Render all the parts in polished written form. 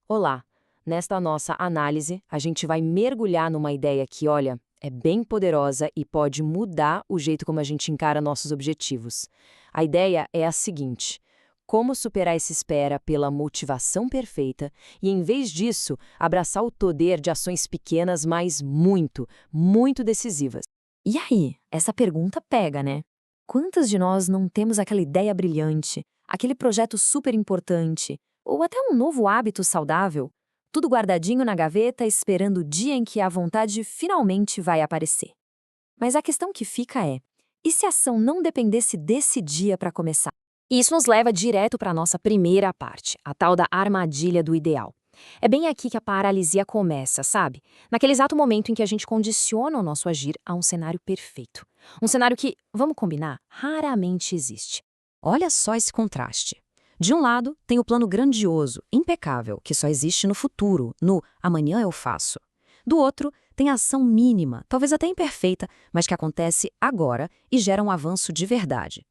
Olá! Nesta nossa análise, a gente vai mergulhar numa ideia que, olha, é bem poderosa e pode mudar o jeito como a gente encara nossos objetivos. A ideia é a seguinte: como superar essa espera pela motivação perfeita e, em vez disso, abraçar o poder de ações pequenas, mas muito, muito decisivas. E aí, essa pergunta pega, né? Quantas de nós não temos aquela ideia brilhante, aquele projeto super importante, ou até um novo hábito saudável, tudo guardadinho na gaveta esperando o dia em que a vontade finalmente vai aparecer? Mas a questão que fica é: e se a ação não dependesse desse dia para começar? E isso nos leva direto para a nossa primeira parte, a tal da armadilha do ideal. É bem aqui que a paralisia começa, sabe? Naquele exato momento em que a gente condiciona o nosso agir a um cenário perfeito. Um cenário que, vamos combinar, raramente existe. Olha só esse contraste. De um lado, tem o plano grandioso, impecável, que só existe no futuro, no amanhã eu faço. Do outro, tem a ação mínima, talvez até imperfeita, mas que acontece agora e gera um avanço de verdade.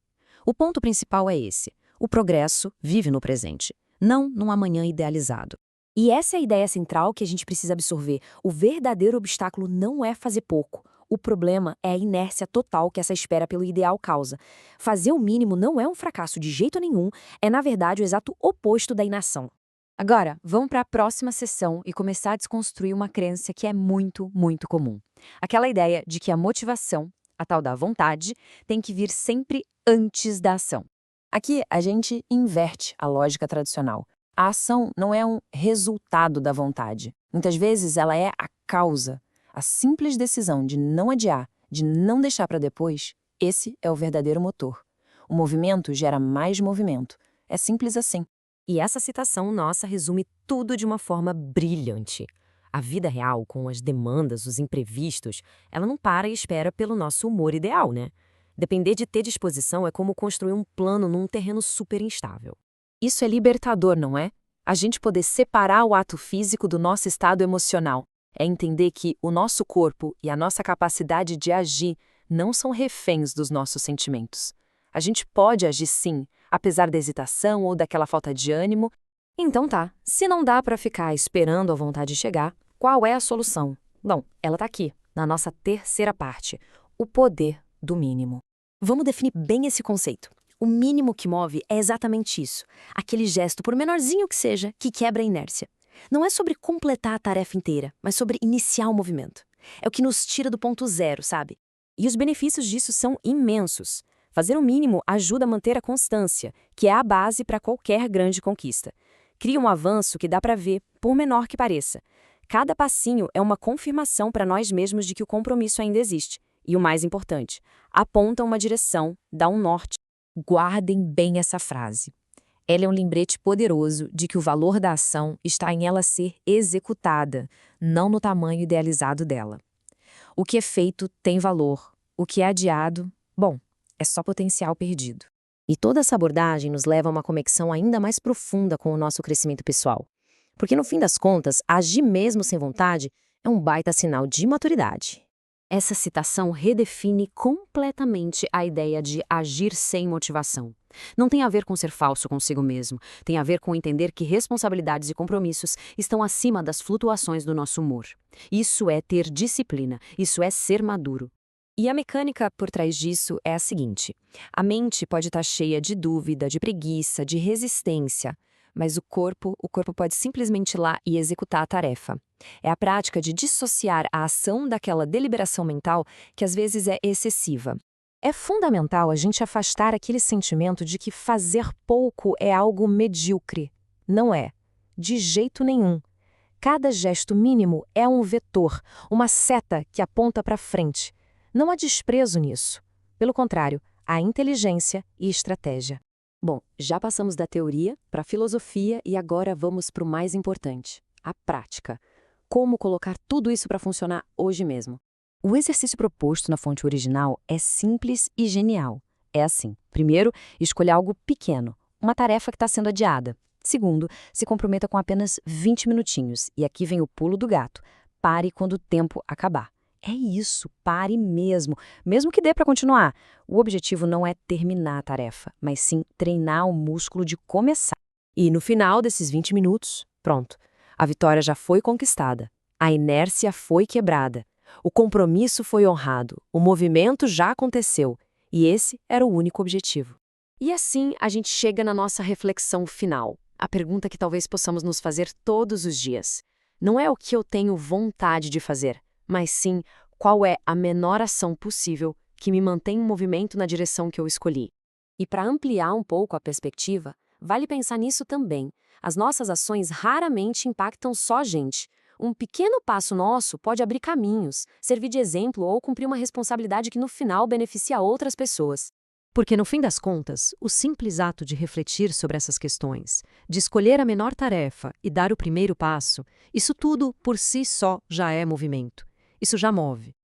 O ponto principal é esse: o progresso vive no presente, não num amanhã idealizado. E essa é a ideia central que a gente precisa absorver. O verdadeiro obstáculo não é fazer pouco. O problema é a inércia total que essa espera pelo ideal causa. Fazer o mínimo não é um fracasso de jeito nenhum, é na verdade o exato oposto da inação. Agora, vamos para a próxima sessão e começar a desconstruir uma crença que é muito, muito comum. Aquela ideia de que a motivação, a tal da vontade, tem que vir sempre antes da ação. Aqui, a gente inverte a lógica tradicional. A ação não é um resultado da vontade. Muitas vezes ela é a causa. A simples decisão de não adiar, de não deixar para depois, esse é o verdadeiro motor. O movimento gera mais movimento. É simples assim. E essa citação nossa resume tudo de uma forma brilhante. A vida real, com as demandas, os imprevistos, ela não para e espera pelo nosso humor ideal, né? Depender de ter disposição é como construir um plano num terreno super instável. Isso é libertador, não é? A gente poder separar o ato físico do nosso estado emocional. É entender que o nosso corpo e a nossa capacidade de agir não são reféns dos nossos sentimentos. A gente pode agir sim, apesar da hesitação ou daquela falta de ânimo. Então tá, se não dá para ficar esperando a vontade chegar, qual é a solução? Bom, ela tá aqui, na nossa terceira parte, o poder do mínimo. Vamos definir bem esse conceito. O mínimo que move é exatamente isso, aquele gesto, por menorzinho que seja, que quebra a inércia. Não é sobre completar a tarefa inteira, mas sobre iniciar o movimento. É o que nos tira do ponto zero, sabe? E os benefícios disso são imensos. Fazer o mínimo ajuda a manter a constância, que é a base para qualquer grande conquista. Cria um avanço que dá para ver, por menor que pareça. Cada passinho é uma confirmação para nós mesmos de que o compromisso ainda existe. E o mais importante, aponta uma direção, dá um norte. Guardem bem essa frase. Ela é um lembrete poderoso de que o valor da ação está em ela ser executada, não no tamanho idealizado dela. O que é feito tem valor, o que é adiado, bom, é só potencial perdido. E toda essa abordagem nos leva a uma conexão ainda mais profunda com o nosso crescimento pessoal. Porque no fim das contas, agir mesmo sem vontade é um baita sinal de maturidade. Essa citação redefine completamente a ideia de agir sem motivação. Não tem a ver com ser falso consigo mesmo, tem a ver com entender que responsabilidades e compromissos estão acima das flutuações do nosso humor. Isso é ter disciplina, isso é ser maduro. E a mecânica por trás disso é a seguinte: a mente pode estar cheia de dúvida, de preguiça, de resistência, mas o corpo pode simplesmente ir lá e executar a tarefa. É a prática de dissociar a ação daquela deliberação mental que às vezes é excessiva. É fundamental a gente afastar aquele sentimento de que fazer pouco é algo medíocre. Não é. De jeito nenhum. Cada gesto mínimo é um vetor, uma seta que aponta para frente. Não há desprezo nisso. Pelo contrário, há inteligência e estratégia. Bom, já passamos da teoria para a filosofia e agora vamos para o mais importante, a prática. Como colocar tudo isso para funcionar hoje mesmo? O exercício proposto na fonte original é simples e genial. É assim: primeiro, escolha algo pequeno, uma tarefa que está sendo adiada. Segundo, se comprometa com apenas 20 minutinhos. E aqui vem o pulo do gato. Pare quando o tempo acabar. É isso, pare mesmo, mesmo que dê para continuar. O objetivo não é terminar a tarefa, mas sim treinar o músculo de começar. E no final desses 20 minutos, pronto, A vitória já foi conquistada, a inércia foi quebrada, o compromisso foi honrado, o movimento já aconteceu, e esse era o único objetivo. E assim a gente chega na nossa reflexão final, a pergunta que talvez possamos nos fazer todos os dias. Não é o que eu tenho vontade de fazer, mas sim qual é a menor ação possível que me mantém em movimento na direção que eu escolhi. E para ampliar um pouco a perspectiva, vale pensar nisso também. As nossas ações raramente impactam só a gente. Um pequeno passo nosso pode abrir caminhos, servir de exemplo ou cumprir uma responsabilidade que no final beneficia outras pessoas. Porque, no fim das contas, o simples ato de refletir sobre essas questões, de escolher a menor tarefa e dar o primeiro passo, isso tudo, por si só, já é movimento. Isso já move.